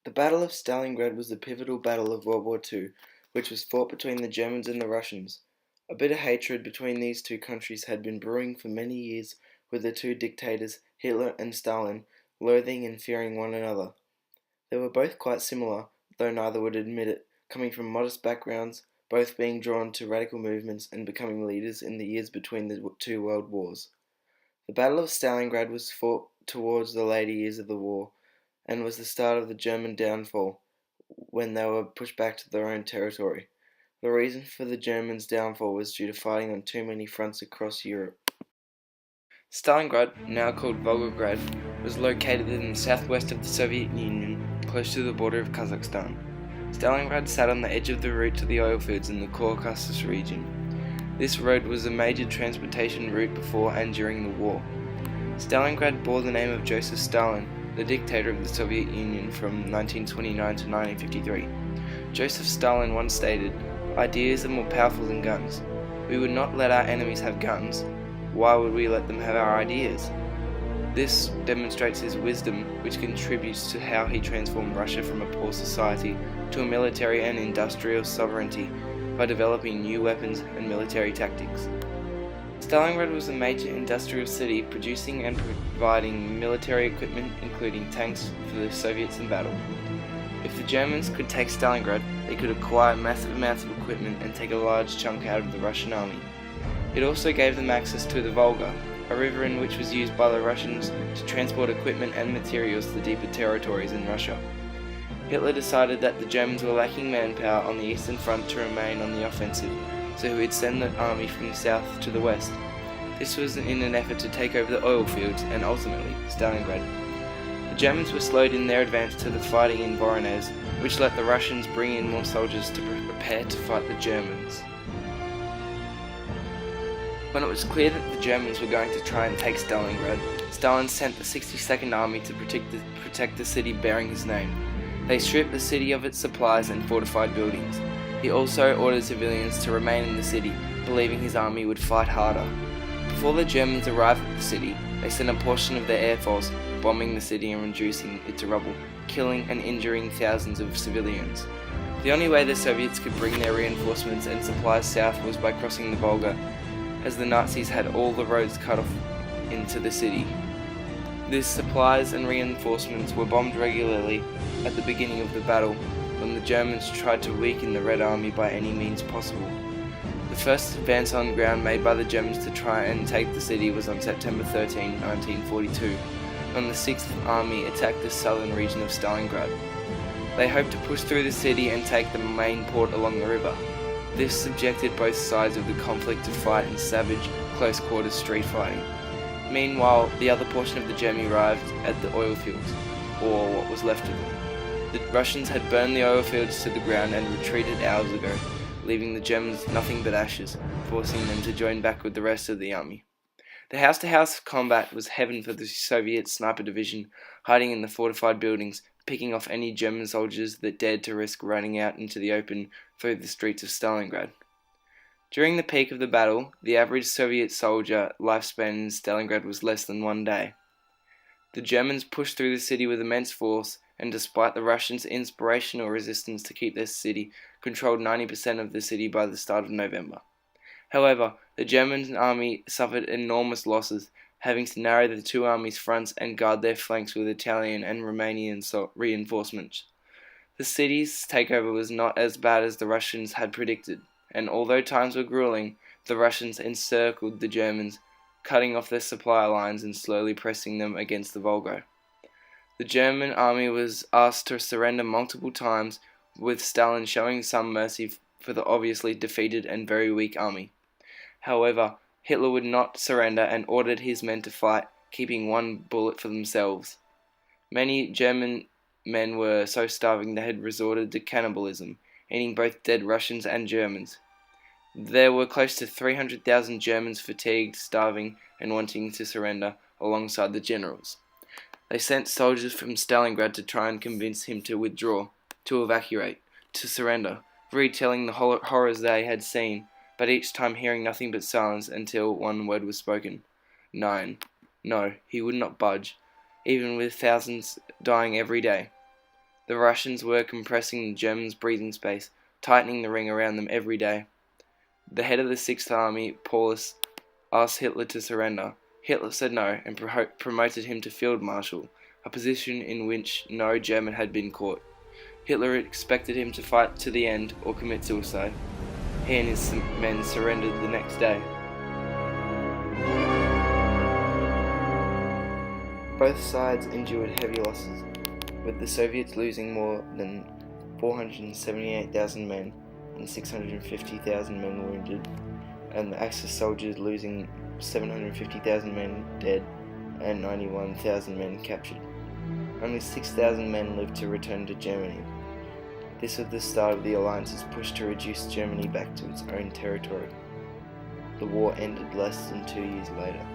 The Battle of Stalingrad was the pivotal battle of World War II, which was fought between the Germans and the Russians. A bitter hatred between these two countries had been brewing for many years, with the two dictators, Hitler and Stalin, loathing and fearing one another. They were both quite similar, though neither would admit it, coming from modest backgrounds, both being drawn to radical movements and becoming leaders in the years between the two world wars. The Battle of Stalingrad was fought towards the later years of the war, and was the start of the German downfall, when they were pushed back to their own territory. The reason for the Germans' downfall was due to fighting on too many fronts across Europe. Stalingrad, now called Volgograd, was located in the southwest of the Soviet Union, close to the border of Kazakhstan. Stalingrad sat on the edge of the route to the oil fields in the Caucasus region. This road was a major transportation route before and during the war. Stalingrad bore the name of Joseph Stalin, the dictator of the Soviet Union from 1929 to 1953. Joseph Stalin once stated, "Ideas are more powerful than guns. We would not let our enemies have guns. Why would we let them have our ideas?" This demonstrates his wisdom, which contributes to how he transformed Russia from a poor society to a military and industrial sovereignty by developing new weapons and military tactics. Stalingrad was a major industrial city, producing and providing military equipment including tanks for the Soviets in battle. If the Germans could take Stalingrad, they could acquire massive amounts of equipment and take a large chunk out of the Russian army. It also gave them access to the Volga, a river in which was used by the Russians to transport equipment and materials to deeper territories in Russia. Hitler decided that the Germans were lacking manpower on the eastern front to remain on the offensive, so he would send the army from the south to the west. This was in an effort to take over the oil fields and ultimately Stalingrad. The Germans were slowed in their advance to the fighting in Voronezh, which let the Russians bring in more soldiers to prepare to fight the Germans. When it was clear that the Germans were going to try and take Stalingrad, Stalin sent the 62nd Army to protect the city bearing his name. They stripped the city of its supplies and fortified buildings. He also ordered civilians to remain in the city, believing his army would fight harder. Before the Germans arrived at the city, they sent a portion of their air force, bombing the city and reducing it to rubble, killing and injuring thousands of civilians. The only way the Soviets could bring their reinforcements and supplies south was by crossing the Volga, as the Nazis had all the roads cut off into the city. These supplies and reinforcements were bombed regularly at the beginning of the battle, when the Germans tried to weaken the Red Army by any means possible. The first advance on ground made by the Germans to try and take the city was on September 13, 1942, when the 6th Army attacked the southern region of Stalingrad. They hoped to push through the city and take the main port along the river. This subjected both sides of the conflict to fight in savage, close-quarters street fighting. Meanwhile, the other portion of the Germany arrived at the oil fields, or what was left of them. The Russians had burned the oil fields to the ground and retreated hours ago, leaving the Germans nothing but ashes, forcing them to join back with the rest of the army. The house-to-house combat was heaven for the Soviet sniper division, hiding in the fortified buildings, picking off any German soldiers that dared to risk running out into the open through the streets of Stalingrad. During the peak of the battle, the average Soviet soldier lifespan in Stalingrad was less than 1 day. The Germans pushed through the city with immense force, and despite the Russians' inspirational resistance to keep their city, controlled 90% of the city by the start of November. However, the German army suffered enormous losses, having to narrow the two armies' fronts and guard their flanks with Italian and Romanian reinforcements. The city's takeover was not as bad as the Russians had predicted, and although times were grueling, the Russians encircled the Germans, cutting off their supply lines and slowly pressing them against the Volga. The German army was asked to surrender multiple times, with Stalin showing some mercy for the obviously defeated and very weak army. However, Hitler would not surrender and ordered his men to fight, keeping one bullet for themselves. Many German men were so starving they had resorted to cannibalism, eating both dead Russians and Germans. There were close to 300,000 Germans fatigued, starving, and wanting to surrender alongside the generals. They sent soldiers from Stalingrad to try and convince him to withdraw, to evacuate, to surrender, retelling the horrors they had seen, but each time hearing nothing but silence until one word was spoken. Nine. No, he would not budge, even with thousands dying every day. The Russians were compressing the Germans' breathing space, tightening the ring around them every day. The head of the Sixth Army, Paulus, asked Hitler to surrender. Hitler said no and promoted him to Field Marshal, a position in which no German had been caught. Hitler expected him to fight to the end or commit suicide. He and his men surrendered the next day. Both sides endured heavy losses, with the Soviets losing more than 478,000 men and 650,000 men wounded, and the Axis soldiers losing 750,000 men dead and 91,000 men captured. Only 6,000 men lived to return to Germany. This was the start of the Alliance's push to reduce Germany back to its own territory. The war ended less than 2 years later.